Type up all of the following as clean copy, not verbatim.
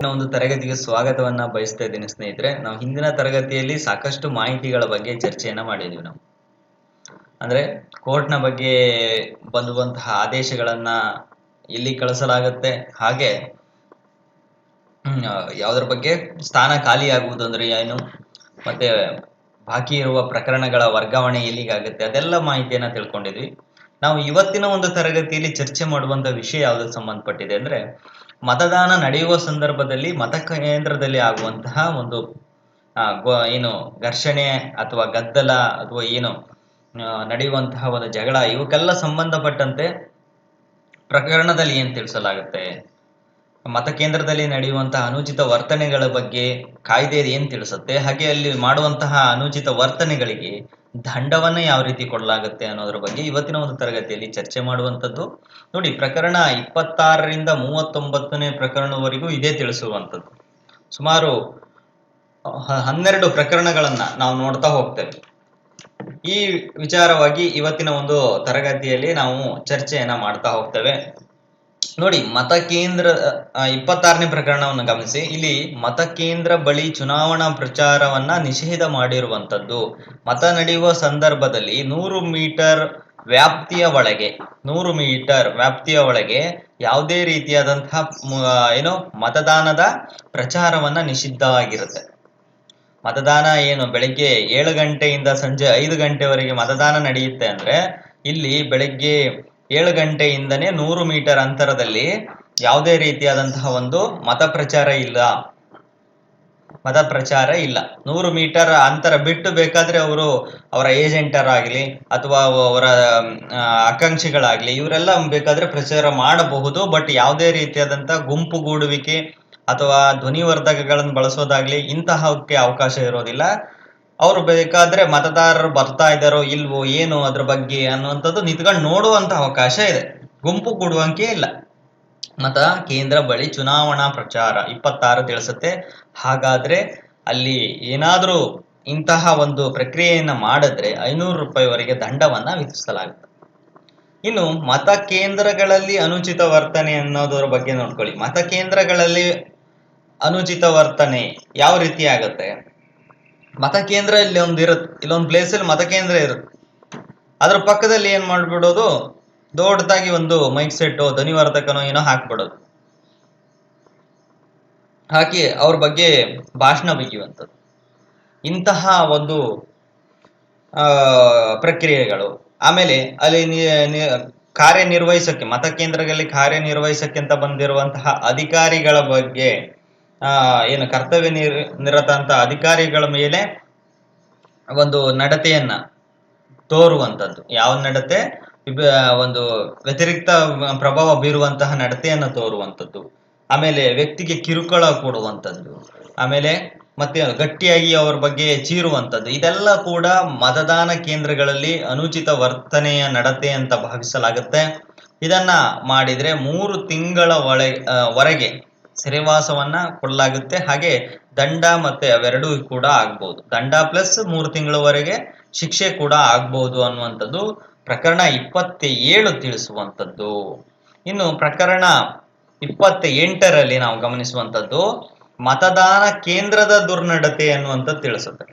ಇವತ್ತಿನ ಒಂದು ತರಗತಿಗೆ ಸ್ವಾಗತವನ್ನ ಬಯಸ್ತಾ ಇದ್ದೀನಿ ಸ್ನೇಹಿತರೆ. ನಾವು ಹಿಂದಿನ ತರಗತಿಯಲ್ಲಿ ಸಾಕಷ್ಟು ಮಾಹಿತಿಗಳ ಬಗ್ಗೆ ಚರ್ಚೆಯನ್ನ ಮಾಡಿದ್ವಿ ನಾವು. ಅಂದ್ರೆ ಕೋರ್ಟ್‌ನ ಬಗ್ಗೆ ಬಂದುವಂತಹ ಆದೇಶಗಳನ್ನ ಎಲ್ಲಿ ಕಳಿಸಲಾಗುತ್ತೆ, ಹಾಗೆ ಯಾವುದರ ಬಗ್ಗೆ ಸ್ಥಾನ ಖಾಲಿಯಾಗುವುದು ಅಂದ್ರೆ ಏನು, ಮತ್ತೆ ಬಾಕಿ ಇರುವ ಪ್ರಕರಣಗಳ ವರ್ಗಾವಣೆ ಎಲ್ಲಿಗಾಗುತ್ತೆ, ಅದೆಲ್ಲ ಮಾಹಿತಿಯನ್ನ ತಿಳ್ಕೊಂಡಿದ್ವಿ. ನಾವು ಇವತ್ತಿನ ಒಂದು ತರಗತಿಯಲ್ಲಿ ಚರ್ಚೆ ಮಾಡುವಂತ ವಿಷಯ ಯಾವುದಕ್ಕೆ ಸಂಬಂಧಪಟ್ಟಿದೆ ಅಂದ್ರೆ, ಮತದಾನ ನಡೆಯುವ ಸಂದರ್ಭದಲ್ಲಿ ಮತಕೇಂದ್ರದಲ್ಲಿ ಆಗುವಂತಹ ಒಂದು ಏನು ಘರ್ಷಣೆ ಅಥವಾ ಗದ್ದಲ ಅಥವಾ ಏನು ನಡೆಯುವಂತಹ ಒಂದು ಜಗಳ, ಇವಕ್ಕೆಲ್ಲ ಸಂಬಂಧಪಟ್ಟಂತೆ ಪ್ರಕರಣದಲ್ಲಿ ಏನ್ ತಿಳಿಸಲಾಗುತ್ತೆ, ಮತಕೇಂದ್ರದಲ್ಲಿ ನಡೆಯುವಂತಹ ಅನುಚಿತ ವರ್ತನೆಗಳ ಬಗ್ಗೆ ಕಾಯ್ದೆ ಏನ್ ತಿಳಿಸುತ್ತೆ, ಹಾಗೆ ಅಲ್ಲಿ ಮಾಡುವಂತಹ ಅನುಚಿತ ವರ್ತನೆಗಳಿಗೆ ದಂಡವನ್ನ ಯಾವ ರೀತಿ ಕೊಡಲಾಗುತ್ತೆ ಅನ್ನೋದ್ರ ಬಗ್ಗೆ ಇವತ್ತಿನ ಒಂದು ತರಗತಿಯಲ್ಲಿ ಚರ್ಚೆ ಮಾಡುವಂಥದ್ದು. ನೋಡಿ, ಪ್ರಕರಣ 26ರಿಂದ 39ನೇ ಪ್ರಕರಣವರೆಗೂ ಇದೇ ತಿಳಿಸುವಂಥದ್ದು. ಸುಮಾರು 12 ಪ್ರಕರಣಗಳನ್ನ ನಾವು ನೋಡ್ತಾ ಹೋಗ್ತೇವೆ. ಈ ವಿಚಾರವಾಗಿ ಇವತ್ತಿನ ಒಂದು ತರಗತಿಯಲ್ಲಿ ನಾವು ಚರ್ಚೆಯನ್ನ ಮಾಡ್ತಾ ಹೋಗ್ತೇವೆ. ನೋಡಿ, ಮತಕೇಂದ್ರ 26ನೇ ಪ್ರಕರಣವನ್ನು ಗಮನಿಸಿ. ಇಲ್ಲಿ ಮತಕೇಂದ್ರ ಬಳಿ ಚುನಾವಣಾ ಪ್ರಚಾರವನ್ನ ನಿಷೇಧ ಮಾಡಿರುವಂತದ್ದು. ಮತ ನಡೆಯುವ ಸಂದರ್ಭದಲ್ಲಿ 100 ಮೀಟರ್ ವ್ಯಾಪ್ತಿಯ ಒಳಗೆ ಯಾವುದೇ ರೀತಿಯಾದಂತಹ ಏನು ಮತದಾನದ ಪ್ರಚಾರವನ್ನ ನಿಷಿದ್ಧವಾಗಿರುತ್ತೆ. ಮತದಾನ ಏನು ಬೆಳಿಗ್ಗೆ 7 ಗಂಟೆಯಿಂದ ಸಂಜೆ 5 ಗಂಟೆವರೆಗೆ ಮತದಾನ ನಡೆಯುತ್ತೆ ಅಂದ್ರೆ, ಇಲ್ಲಿ ಬೆಳಿಗ್ಗೆ 7 ಗಂಟೆಯಿಂದನೇ 100 ಮೀಟರ್ ಅಂತರದಲ್ಲಿ ಯಾವುದೇ ರೀತಿಯಾದಂತಹ ಒಂದು ಮತ ಪ್ರಚಾರ ಇಲ್ಲ. 100 ಮೀಟರ್ ಅಂತರ ಬಿಟ್ಟು ಬೇಕಾದ್ರೆ ಅವರ ಏಜೆಂಟರ್ ಆಗಲಿ ಅಥವಾ ಅವರ ಆಕಾಂಕ್ಷಿಗಳಾಗ್ಲಿ, ಇವರೆಲ್ಲ ಬೇಕಾದ್ರೆ ಪ್ರಚಾರ ಮಾಡಬಹುದು. ಬಟ್ ಯಾವುದೇ ರೀತಿಯಾದಂತಹ ಗುಂಪುಗೂಡುವಿಕೆ ಅಥವಾ ಧ್ವನಿವರ್ಧಕಗಳನ್ನು ಬಳಸೋದಾಗ್ಲಿ ಇಂತಹಕ್ಕೆ ಅವಕಾಶ ಇರೋದಿಲ್ಲ. ಅವರು ಬೇಕಾದ್ರೆ ಮತದಾರರು ಬರ್ತಾ ಇದ್ದಾರೋ ಇಲ್ವೋ ಏನು ಅದ್ರ ಬಗ್ಗೆ ಅನ್ನುವಂಥದ್ದು ನಿಂತ್ಕೊಂಡು ನೋಡುವಂತ ಅವಕಾಶ ಇದೆ. ಗುಂಪು ಕೂಡುವಂಕೆ ಇಲ್ಲ. ಮತ ಕೇಂದ್ರ ಬಳಿ ಚುನಾವಣಾ ಪ್ರಚಾರ 26 ತಿಳಿಸುತ್ತೆ. ಹಾಗಾದ್ರೆ ಅಲ್ಲಿ ಏನಾದ್ರೂ ಇಂತಹ ಒಂದು ಪ್ರಕ್ರಿಯೆಯನ್ನ ಮಾಡಿದ್ರೆ 500 ರೂಪಾಯಿವರೆಗೆ ದಂಡವನ್ನ ವಿಧಿಸಲಾಗುತ್ತೆ. ಇನ್ನು ಮತಕೇಂದ್ರಗಳಲ್ಲಿ ಅನುಚಿತ ವರ್ತನೆ ಅನ್ನೋದರ ಬಗ್ಗೆ ನೋಡ್ಕೊಳ್ಳಿ. ಮತಕೇಂದ್ರಗಳಲ್ಲಿ ಅನುಚಿತ ವರ್ತನೆ ಯಾವ ರೀತಿ ಆಗುತ್ತೆ? ಮತಕೇಂದ್ರ ಇಲ್ಲೊಂದು ಪ್ಲೇಸ್ ಅಲ್ಲಿ ಮತಕೇಂದ್ರ ಇರುತ್ತೆ. ಅದ್ರ ಪಕ್ಕದಲ್ಲಿ ಏನ್ ಮಾಡ್ಬಿಡೋದು, ದೊಡ್ಡದಾಗಿ ಒಂದು ಮೈಕ್ ಸೆಟ್ ಧ್ವನಿವರ್ಧಕನೋ ಏನೋ ಹಾಕ್ಬಿಡೋದು, ಹಾಕಿ ಅವ್ರ ಬಗ್ಗೆ ಭಾಷಣ ಬಗೆಯುವಂಥದ್ದು. ಇಂತಹ ಒಂದು ಪ್ರಕ್ರಿಯೆಗಳು. ಆಮೇಲೆ ಅಲ್ಲಿ ಕಾರ್ಯನಿರ್ವಹಿಸಕ್ಕೆ, ಮತಕೇಂದ್ರಗಳಲ್ಲಿ ಕಾರ್ಯನಿರ್ವಹಿಸಕ್ಕೆ ಅಂತ ಬಂದಿರುವಂತಹ ಅಧಿಕಾರಿಗಳ ಬಗ್ಗೆ ಏನು ಕರ್ತವ್ಯ ನಿರತ ಅಧಿಕಾರಿಗಳ ಮೇಲೆ ಒಂದು ನಡತೆಯನ್ನ ತೋರುವಂಥದ್ದು. ಯಾವ ನಡತೆ? ಒಂದು ವ್ಯತಿರಿಕ್ತ ಪ್ರಭಾವ ಬೀರುವಂತಹ ನಡತೆಯನ್ನ ತೋರುವಂಥದ್ದು. ಆಮೇಲೆ ವ್ಯಕ್ತಿಗೆ ಕಿರುಕುಳ ಕೊಡುವಂಥದ್ದು. ಆಮೇಲೆ ಮತ್ತೆ ಗಟ್ಟಿಯಾಗಿ ಅವ್ರ ಬಗ್ಗೆ ಚೀರುವಂಥದ್ದು. ಇದೆಲ್ಲ ಕೂಡ ಮತದಾನ ಕೇಂದ್ರಗಳಲ್ಲಿ ಅನುಚಿತ ವರ್ತನೆಯ ನಡತೆ ಅಂತ ಭಾವಿಸಲಾಗುತ್ತೆ. ಇದನ್ನ ಮಾಡಿದ್ರೆ 3 ತಿಂಗಳ ವರೆಗೆ ಸೆರೆವಾಸವನ್ನ ಕೊಡಲಾಗುತ್ತೆ. ಹಾಗೆ ದಂಡ ಮತ್ತೆ ಅವೆರಡೂ ಕೂಡ ಆಗ್ಬಹುದು. ದಂಡ ಪ್ಲಸ್ 3 ತಿಂಗಳವರೆಗೆ ಶಿಕ್ಷೆ ಕೂಡ ಆಗ್ಬಹುದು ಅನ್ನುವಂಥದ್ದು ಪ್ರಕರಣ 27 ತಿಳಿಸುವಂಥದ್ದು. ಇನ್ನು ಪ್ರಕರಣ 28ರಲ್ಲಿ ನಾವು ಗಮನಿಸುವಂಥದ್ದು ಮತದಾನ ಕೇಂದ್ರದ ದುರ್ನಡತೆ ಅನ್ನುವಂಥದ್ದು ತಿಳಿಸುತ್ತೆ.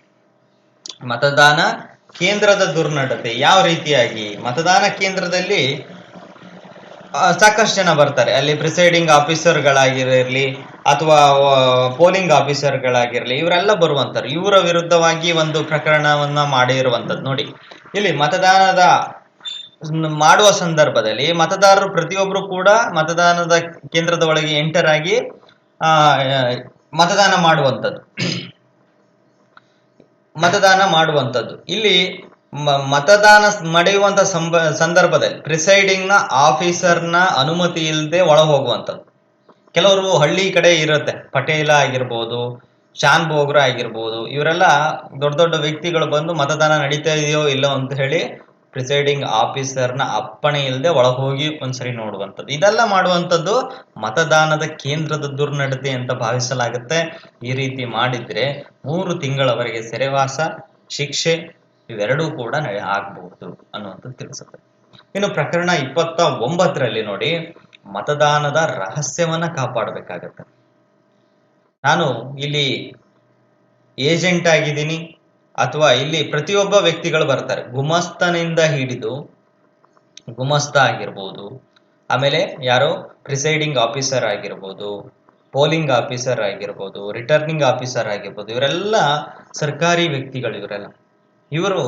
ಮತದಾನ ಕೇಂದ್ರದ ದುರ್ನಡತೆ ಯಾವ ರೀತಿಯಾಗಿ? ಮತದಾನ ಕೇಂದ್ರದಲ್ಲಿ ಸಾಕಷ್ಟು ಜನ ಬರ್ತಾರೆ. ಅಲ್ಲಿ ಪ್ರಿಸೈಡಿಂಗ್ ಆಫೀಸರ್ಗಳಾಗಿರಲಿ ಅಥವಾ ಪೋಲಿಂಗ್ ಆಫೀಸರ್ಗಳಾಗಿರಲಿ, ಇವರೆಲ್ಲ ಬರುವಂತಾರೆ. ಇವರ ವಿರುದ್ಧವಾಗಿ ಒಂದು ಪ್ರಕರಣವನ್ನ ಮಾಡಿರುವಂಥದ್ದು. ನೋಡಿ, ಇಲ್ಲಿ ಮತದಾನದ ಮಾಡುವ ಸಂದರ್ಭದಲ್ಲಿ ಮತದಾರರು ಪ್ರತಿಯೊಬ್ಬರು ಕೂಡ ಮತದಾನದ ಕೇಂದ್ರದ ಒಳಗೆ ಎಂಟರ್ ಆಗಿ ಮತದಾನ ಮಾಡುವಂಥದ್ದು. ಇಲ್ಲಿ ಮತದಾನ ನಡೆಯುವಂತ ಸಂದರ್ಭದಲ್ಲಿ ಪ್ರಿಸೈಡಿಂಗ್ ನ ಆಫೀಸರ್ನ ಅನುಮತಿ ಇಲ್ಲದೆ ಒಳ ಹೋಗುವಂಥದ್ದು. ಕೆಲವರು ಹಳ್ಳಿ ಕಡೆ ಇರುತ್ತೆ, ಪಟೇಲ ಆಗಿರ್ಬೋದು, ಶಾನ್ ಬೋಗ್ರ ಆಗಿರ್ಬೋದು, ಇವರೆಲ್ಲ ದೊಡ್ಡ ದೊಡ್ಡ ವ್ಯಕ್ತಿಗಳು ಬಂದು ಮತದಾನ ನಡೀತಾ ಇದೆಯೋ ಇಲ್ಲೋ ಅಂತ ಹೇಳಿ ಪ್ರಿಸೈಡಿಂಗ್ ಆಫೀಸರ್ನ ಅಪ್ಪಣೆ ಇಲ್ಲದೆ ಒಳಗೋಗಿ ಒಂದ್ಸರಿ ನೋಡುವಂಥದ್ದು. ಇದೆಲ್ಲ ಮಾಡುವಂಥದ್ದು ಮತದಾನದ ಕೇಂದ್ರದ ದುರ್ನಡತೆ ಅಂತ ಭಾವಿಸಲಾಗುತ್ತೆ. ಈ ರೀತಿ ಮಾಡಿದ್ರೆ 3 ತಿಂಗಳವರೆಗೆ ಸೆರೆವಾಸ, ಶಿಕ್ಷೆ ಇವೆರಡೂ ಕೂಡ ಆಗ್ಬಹುದು ಅನ್ನುವಂಥದ್ದು ತಿಳಿಸುತ್ತೆ. ಇನ್ನು ಪ್ರಕರಣ 29ರಲ್ಲಿ ನೋಡಿ, ಮತದಾನದ ರಹಸ್ಯವನ್ನ ಕಾಪಾಡಬೇಕಾಗತ್ತೆ. ನಾನು ಇಲ್ಲಿ ಏಜೆಂಟ್ ಆಗಿದ್ದೀನಿ, ಅಥವಾ ಇಲ್ಲಿ ಪ್ರತಿಯೊಬ್ಬ ವ್ಯಕ್ತಿಗಳು ಬರ್ತಾರೆ. ಗುಮಸ್ತನಿಂದ ಹಿಡಿದು ಗುಮಸ್ತ ಆಗಿರ್ಬೋದು, ಆಮೇಲೆ ಯಾರೋ ಪ್ರಿಸೈಡಿಂಗ್ ಆಫೀಸರ್ ಆಗಿರ್ಬೋದು, ಪೋಲಿಂಗ್ ಆಫೀಸರ್ ಆಗಿರ್ಬೋದು, ರಿಟರ್ನಿಂಗ್ ಆಫೀಸರ್ ಆಗಿರ್ಬೋದು, ಇವರೆಲ್ಲ ಸರ್ಕಾರಿ ವ್ಯಕ್ತಿಗಳು. ಇವರು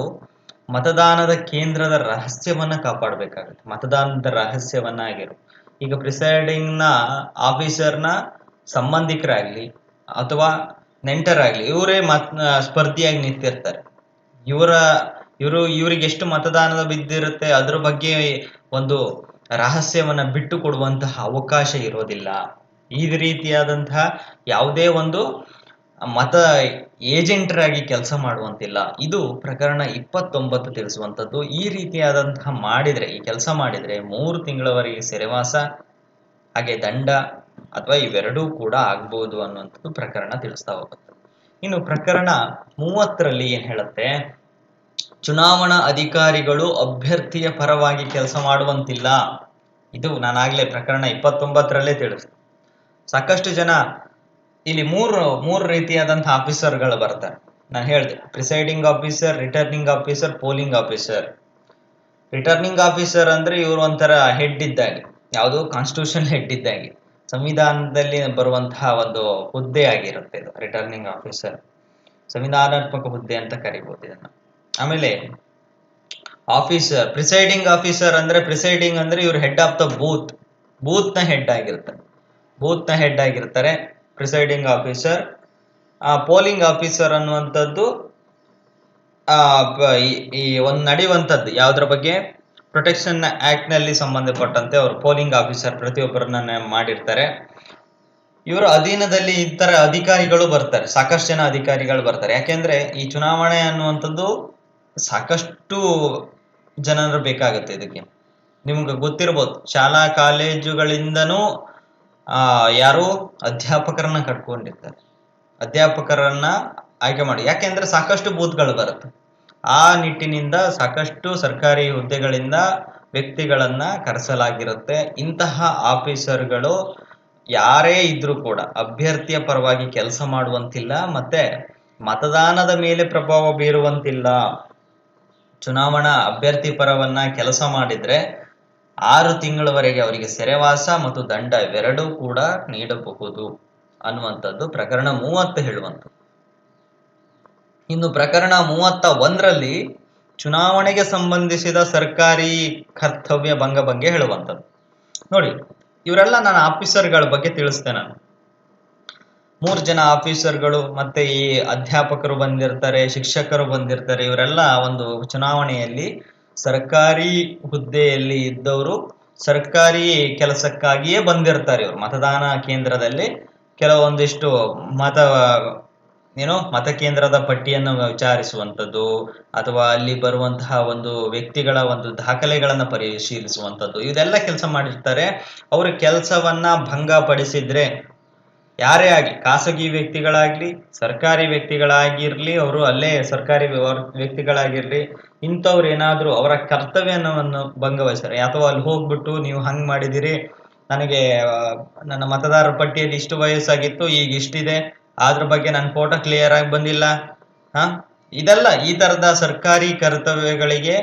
ಮತದಾನದ ಕೇಂದ್ರದ ರಹಸ್ಯವನ್ನ ಕಾಪಾಡಬೇಕಾಗುತ್ತೆ. ಮತದಾನದ ರಹಸ್ಯವನ್ನ ಈಗ ಪ್ರಿಸೈಡಿಂಗ್ ನ ಆಫೀಸರ್ನ ಸಂಬಂಧಿಕರಾಗ್ಲಿ ಅಥವಾ ನೆಂಟರಾಗ್ಲಿ, ಇವರೇ ಸ್ಪರ್ಧಿಯಾಗಿ ನಿಂತಿರ್ತಾರೆ. ಇವರಿಗೆ ಎಷ್ಟು ಮತದಾನದ ಬಿದ್ದಿರುತ್ತೆ ಅದ್ರ ಬಗ್ಗೆ ಒಂದು ರಹಸ್ಯವನ್ನ ಬಿಟ್ಟು ಕೊಡುವಂತಹ ಅವಕಾಶ ಇರೋದಿಲ್ಲ. ಈ ರೀತಿಯಾದಂತಹ ಯಾವುದೇ ಒಂದು ಮತ ಏಜೆಂಟರಾಗಿ ಕೆಲಸ ಮಾಡುವಂತಿಲ್ಲ. ಇದು ಪ್ರಕರಣ 29 ತಿಳಿಸುವಂಥದ್ದು. ಈ ರೀತಿಯಾದಂತಹ ಈ ಕೆಲಸ ಮಾಡಿದ್ರೆ 3 ತಿಂಗಳವರೆಗೆ ಸೆರೆವಾಸ ಹಾಗೆ ದಂಡ ಅಥವಾ ಇವೆರಡೂ ಕೂಡ ಆಗ್ಬೋದು ಅನ್ನುವಂಥದ್ದು ಪ್ರಕರಣ ತಿಳಿಸ್ತಾ ಹೋಗುತ್ತೆ. ಇನ್ನು ಪ್ರಕರಣ 30ರಲ್ಲಿ ಏನ್ ಹೇಳುತ್ತೆ, ಚುನಾವಣಾ ಅಧಿಕಾರಿಗಳು ಅಭ್ಯರ್ಥಿಯ ಪರವಾಗಿ ಕೆಲಸ ಮಾಡುವಂತಿಲ್ಲ. ಇದು ನಾನಾಗ್ಲೇ ಪ್ರಕರಣ 29ರಲ್ಲೇ ತಿಳಿಸ್ತೆ. ಸಾಕಷ್ಟು ಜನ ಇಲ್ಲಿ ಮೂರು ರೀತಿಯಾದಂತಹ ಆಫೀಸರ್ಗಳು ಬರ್ತಾರೆ. ನಾನು ಹೇಳಿದೆ, presiding officer, returning officer, polling officer. Returning officer ಅಂದ್ರೆ ಇವರು ಒಂಥರ ಹೆಡ್ ಇದ್ದಾಗೆ, ಯಾವುದೋ ಕಾನ್ಸ್ಟಿಟ್ಯೂಷನ್ ಹೆಡ್ ಇದ್ದಾಗೆ, ಸಂವಿಧಾನದಲ್ಲಿ ಬರುವಂತಹ ಒಂದು ಹುದ್ದೆ ಆಗಿರುತ್ತೆ ಇದು ರಿಟರ್ನಿಂಗ್ ಆಫೀಸರ್. ಸಂವಿಧಾನಾತ್ಮಕ ಹುದ್ದೆ ಅಂತ ಕರಿಬಹುದು ಇದನ್ನ. ಆಮೇಲೆ ಪ್ರಿಸೈಡಿಂಗ್ ಆಫೀಸರ್ ಅಂದ್ರೆ ಇವರು ಹೆಡ್ ಆಫ್ ದ ಬೂತ್ ನ ಹೆಡ್ ಆಗಿರ್ತಾರೆ ಪ್ರಿಸೈಡಿಂಗ್ ಆಫೀಸರ್. ಪೋಲಿಂಗ್ ಆಫೀಸರ್ ಅನ್ನುವಂಥದ್ದು ಈ ಒಂದು ನಡೆಯುವಂಥದ್ದು ಯಾವುದ್ರ ಬಗ್ಗೆ, ಪ್ರೊಟೆಕ್ಷನ್ ಆಕ್ಟ್ ನಲ್ಲಿ ಸಂಬಂಧಪಟ್ಟಂತೆ ಅವರು ಪೋಲಿಂಗ್ ಆಫೀಸರ್ ಪ್ರತಿಯೊಬ್ಬರನ್ನ ಮಾಡಿರ್ತಾರೆ. ಇವರ ಅಧೀನದಲ್ಲಿ ಇತರ ಅಧಿಕಾರಿಗಳು ಬರ್ತಾರೆ, ಸಾಕಷ್ಟು ಜನ ಅಧಿಕಾರಿಗಳು ಬರ್ತಾರೆ. ಯಾಕೆಂದ್ರೆ ಈ ಚುನಾವಣೆ ಅನ್ನುವಂಥದ್ದು ಸಾಕಷ್ಟು ಜನರು ಬೇಕಾಗುತ್ತೆ. ಇದಕ್ಕೆ ನಿಮ್ಗೆ ಗೊತ್ತಿರ್ಬೋದು, ಶಾಲಾ ಕಾಲೇಜುಗಳಿಂದನೂ ಯಾರು ಅಧ್ಯಾಪಕರನ್ನ ಕಟ್ಕೊಂಡಿರ್ತಾರೆ, ಅಧ್ಯಾಪಕರನ್ನ ಆಯ್ಕೆ ಮಾಡಿ. ಯಾಕೆಂದ್ರೆ ಸಾಕಷ್ಟು ಬೂತ್ಗಳು ಬರುತ್ತೆ. ಆ ನಿಟ್ಟಿನಿಂದ ಸಾಕಷ್ಟು ಸರ್ಕಾರಿ ಹುದ್ದೆಗಳಿಂದ ವ್ಯಕ್ತಿಗಳನ್ನ ಕರೆಸಲಾಗಿರುತ್ತೆ. ಇಂತಹ ಆಫೀಸರ್ಗಳು ಯಾರೇ ಇದ್ರೂ ಕೂಡ ಅಭ್ಯರ್ಥಿಯ ಪರವಾಗಿ ಕೆಲಸ ಮಾಡುವಂತಿಲ್ಲ, ಮತ್ತೆ ಮತದಾನದ ಮೇಲೆ ಪ್ರಭಾವ ಬೀರುವಂತಿಲ್ಲ. ಚುನಾವಣಾ ಅಭ್ಯರ್ಥಿ ಪರವನ್ನ ಕೆಲಸ ಮಾಡಿದ್ರೆ 6 ತಿಂಗಳವರೆಗೆ ಅವರಿಗೆ ಸೆರೆವಾಸ ಮತ್ತು ದಂಡ ಇವೆರಡೂ ಕೂಡ ನೀಡಬಹುದು ಅನ್ನುವಂಥದ್ದು ಪ್ರಕರಣ 30 ಹೇಳುವಂಥದ್ದು. ಇನ್ನು ಪ್ರಕರಣ 31ರಲ್ಲಿ ಚುನಾವಣೆಗೆ ಸಂಬಂಧಿಸಿದ ಸರ್ಕಾರಿ ಕರ್ತವ್ಯ ಭಂಗ ಬಗ್ಗೆ ಹೇಳುವಂಥದ್ದು. ನೋಡಿ, ಇವರೆಲ್ಲ ನಾನು ಆಫೀಸರ್ಗಳ ಬಗ್ಗೆ ತಿಳಿಸ್ತೇನೆ. 3 ಜನ ಆಫೀಸರ್ಗಳು ಮತ್ತೆ ಈ ಅಧ್ಯಾಪಕರು ಬಂದಿರ್ತಾರೆ, ಶಿಕ್ಷಕರು ಬಂದಿರ್ತಾರೆ. ಇವರೆಲ್ಲ ಒಂದು ಚುನಾವಣೆಯಲ್ಲಿ ಸರ್ಕಾರಿ ಹುದ್ದೆಯಲ್ಲಿ ಇದ್ದವರು, ಸರ್ಕಾರಿ ಕೆಲಸಕ್ಕಾಗಿಯೇ ಬಂದಿರ್ತಾರೆ. ಇವರು ಮತದಾನ ಕೇಂದ್ರದಲ್ಲಿ ಕೆಲವೊಂದಿಷ್ಟು ಮತಕೇಂದ್ರದ ಪಟ್ಟಿಯನ್ನು ವಿಚಾರಿಸುವಂಥದ್ದು, ಅಥವಾ ಅಲ್ಲಿ ಬರುವಂತಹ ಒಂದು ವ್ಯಕ್ತಿಗಳ ಒಂದು ದಾಖಲೆಗಳನ್ನ ಪರಿಶೀಲಿಸುವಂಥದ್ದು, ಇದೆಲ್ಲ ಕೆಲಸ ಮಾಡಿರ್ತಾರೆ. ಅವರು ಕೆಲಸವನ್ನ ಭಂಗಪಡಿಸಿದ್ರೆ, ಯಾರೇ ಆಗಲಿ, ಖಾಸಗಿ ವ್ಯಕ್ತಿಗಳಾಗ್ಲಿ, ಸರ್ಕಾರಿ ವ್ಯಕ್ತಿಗಳಾಗಿರ್ಲಿ, ಅವರು ಅಲ್ಲೇ ಸರ್ಕಾರಿ ವ್ಯಕ್ತಿಗಳಾಗಿರ್ಲಿ, ಇಂಥವ್ರು ಏನಾದ್ರು ಅವರ ಕರ್ತವ್ಯವನ್ನು ಭಂಗವಹಿಸ್ತಾರೆ, ಅಥವಾ ಅಲ್ಲಿ ಹೋಗ್ಬಿಟ್ಟು ನೀವು ಹಂಗ್ ಮಾಡಿದಿರಿ, ನನಗೆ ನನ್ನ ಮತದಾರರ ಪಟ್ಟಿಯಲ್ಲಿ ಇಷ್ಟು ವಯಸ್ಸಾಗಿತ್ತು, ಈಗ ಇಷ್ಟಿದೆ, ಅದ್ರ ಬಗ್ಗೆ ನನ್ನ ಫೋಟೋ ಕ್ಲಿಯರ್ ಆಗಿ ಬಂದಿಲ್ಲ, ಇದೆಲ್ಲ ಈ ತರದ ಸರ್ಕಾರಿ ಕರ್ತವ್ಯಗಳಿಗೆ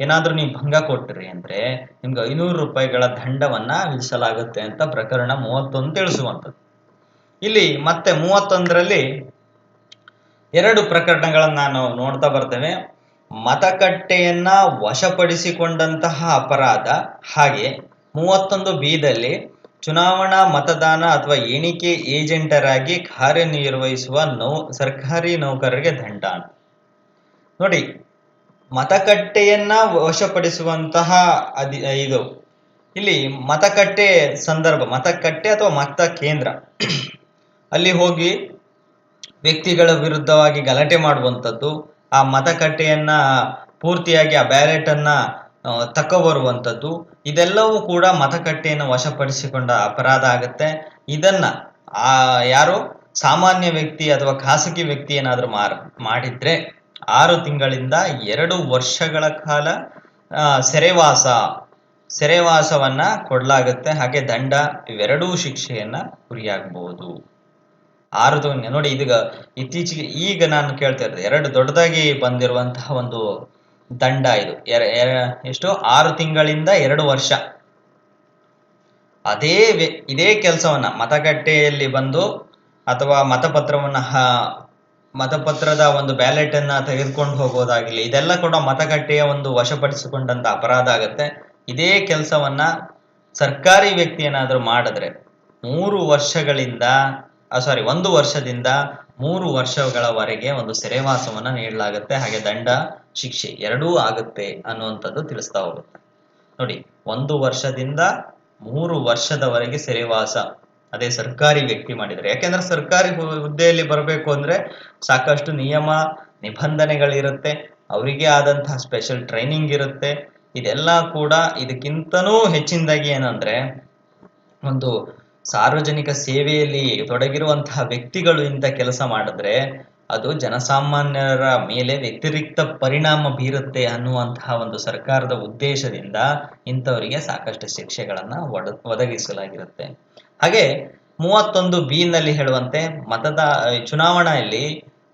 ಏನಾದ್ರೂ ನೀವು ಭಂಗ ಕೊಟ್ಟಿರಿ ಅಂದ್ರೆ ನಿಮ್ಗೆ 500 ರೂಪಾಯಿಗಳ ದಂಡವನ್ನ ವಿಧಿಸಲಾಗುತ್ತೆ ಅಂತ ಪ್ರಕರಣ 31 ತಿಳಿಸುವಂಥದ್ದು. ಇಲ್ಲಿ ಮತ್ತೆ 31ರಲ್ಲಿ 2 ಪ್ರಕರಣಗಳನ್ನ ನಾವು ನೋಡ್ತಾ ಬರ್ತೇವೆ. ಮತಗಟ್ಟೆಯನ್ನ ವಶಪಡಿಸಿಕೊಂಡಂತಹ ಅಪರಾಧ, ಹಾಗೆ 31B ಚುನಾವಣಾ ಮತದಾನ ಅಥವಾ ಎಣಿಕೆ ಏಜೆಂಟರಾಗಿ ಕಾರ್ಯನಿರ್ವಹಿಸುವ ಸರ್ಕಾರಿ ನೌಕರರಿಗೆ ದಂಡ. ನೋಡಿ, ಮತಗಟ್ಟೆಯನ್ನ ವಶಪಡಿಸುವಂತಹ ಇದು ಇಲ್ಲಿ ಮತಗಟ್ಟೆ ಅಥವಾ ಮತ ಕೇಂದ್ರ ಅಲ್ಲಿ ಹೋಗಿ ವ್ಯಕ್ತಿಗಳ ವಿರುದ್ಧವಾಗಿ ಗಲಾಟೆ ಮಾಡುವಂಥದ್ದು, ಆ ಮತಗಟ್ಟೆಯನ್ನ ಪೂರ್ತಿಯಾಗಿ ಆ ಬ್ಯಾಲೆಟ್ ಅನ್ನ ತಕ್ಕಬರುವಂಥದ್ದು, ಇದೆಲ್ಲವೂ ಕೂಡ ಮತಗಟ್ಟೆಯನ್ನು ವಶಪಡಿಸಿಕೊಂಡ ಅಪರಾಧ ಆಗುತ್ತೆ. ಇದನ್ನ ಯಾರು ಸಾಮಾನ್ಯ ವ್ಯಕ್ತಿ ಅಥವಾ ಖಾಸಗಿ ವ್ಯಕ್ತಿ ಏನಾದ್ರೂ ಮಾಡಿದ್ರೆ 6 ತಿಂಗಳಿಂದ 2 ವರ್ಷಗಳ ಕಾಲ ಸೆರೆವಾಸವನ್ನ ಕೊಡಲಾಗುತ್ತೆ. ಹಾಗೆ ದಂಡ, ಇವೆರಡೂ ಶಿಕ್ಷೆಯನ್ನ ಗುರಿಯಾಗಬಹುದು. ನೋಡಿ ಇದೀಗ ಇತ್ತೀಚೆಗೆ ಈಗ ನಾನು ಕೇಳ್ತಾ ಇದ್ದೆ, ಎರಡು ದೊಡ್ಡದಾಗಿ ಬಂದಿರುವಂತಹ ಒಂದು ದಂಡ ಇದು. ಎಷ್ಟು, 6 ತಿಂಗಳಿಂದ 2 ವರ್ಷ. ಇದೇ ಕೆಲಸವನ್ನ ಮತಗಟ್ಟೆಯಲ್ಲಿ ಬಂದು ಅಥವಾ ಮತಪತ್ರದ ಒಂದು ಬ್ಯಾಲೆಟ್ ಅನ್ನ ತೆಗೆದುಕೊಂಡು ಹೋಗೋದಾಗ್ಲಿ, ಇದೆಲ್ಲ ಕೂಡ ಮತಗಟ್ಟೆಯ ಒಂದು ವಶಪಡಿಸಿಕೊಂಡಂತ ಅಪರಾಧ ಆಗತ್ತೆ. ಇದೇ ಕೆಲಸವನ್ನ ಸರ್ಕಾರಿ ವ್ಯಕ್ತಿ ಏನಾದ್ರೂ ಮಾಡಿದ್ರೆ 1 ವರ್ಷದಿಂದ 3 ವರ್ಷಗಳವರೆಗೆ ಒಂದು ಸೆರೆವಾಸವನ್ನ ನೀಡಲಾಗುತ್ತೆ. ಹಾಗೆ ದಂಡ, ಶಿಕ್ಷೆ ಎರಡೂ ಆಗುತ್ತೆ ಅನ್ನುವಂಥದ್ದು ತಿಳಿಸ್ತಾ ಹೋಗುತ್ತೆ. ನೋಡಿ, 1 ವರ್ಷದಿಂದ 3 ವರ್ಷದವರೆಗೆ ಸೆರೆವಾಸ, ಅದೇ ಸರ್ಕಾರಿ ವ್ಯಕ್ತಿ ಮಾಡಿದರೆ. ಯಾಕೆಂದ್ರೆ ಸರ್ಕಾರಿ ಹುದ್ದೆಯಲ್ಲಿ ಬರಬೇಕು ಅಂದ್ರೆ ಸಾಕಷ್ಟು ನಿಯಮ ನಿಬಂಧನೆಗಳಿರುತ್ತೆ, ಅವರಿಗೆ ಆದಂತಹ ಸ್ಪೆಷಲ್ ಟ್ರೈನಿಂಗ್ ಇರುತ್ತೆ. ಇದೆಲ್ಲ ಕೂಡ ಇದಕ್ಕಿಂತನೂ ಹೆಚ್ಚಿನದಾಗಿ ಏನಂದ್ರೆ, ಒಂದು ಸಾರ್ವಜನಿಕ ಸೇವೆಯಲ್ಲಿ ತೊಡಗಿರುವಂತಹ ವ್ಯಕ್ತಿಗಳು ಇಂಥ ಕೆಲಸ ಮಾಡಿದ್ರೆ ಅದು ಜನಸಾಮಾನ್ಯರ ಮೇಲೆ ವ್ಯತಿರಿಕ್ತ ಪರಿಣಾಮ ಬೀರುತ್ತೆ ಅನ್ನುವಂತಹ ಒಂದು ಸರ್ಕಾರದ ಉದ್ದೇಶದಿಂದ ಇಂಥವರಿಗೆ ಸಾಕಷ್ಟು ಶಿಕ್ಷೆಗಳನ್ನ ಒದಗಿಸಲಾಗಿರುತ್ತೆ. ಹಾಗೆ 31B ನಲ್ಲಿ ಹೇಳುವಂತೆ ಚುನಾವಣೆಯಲ್ಲಿ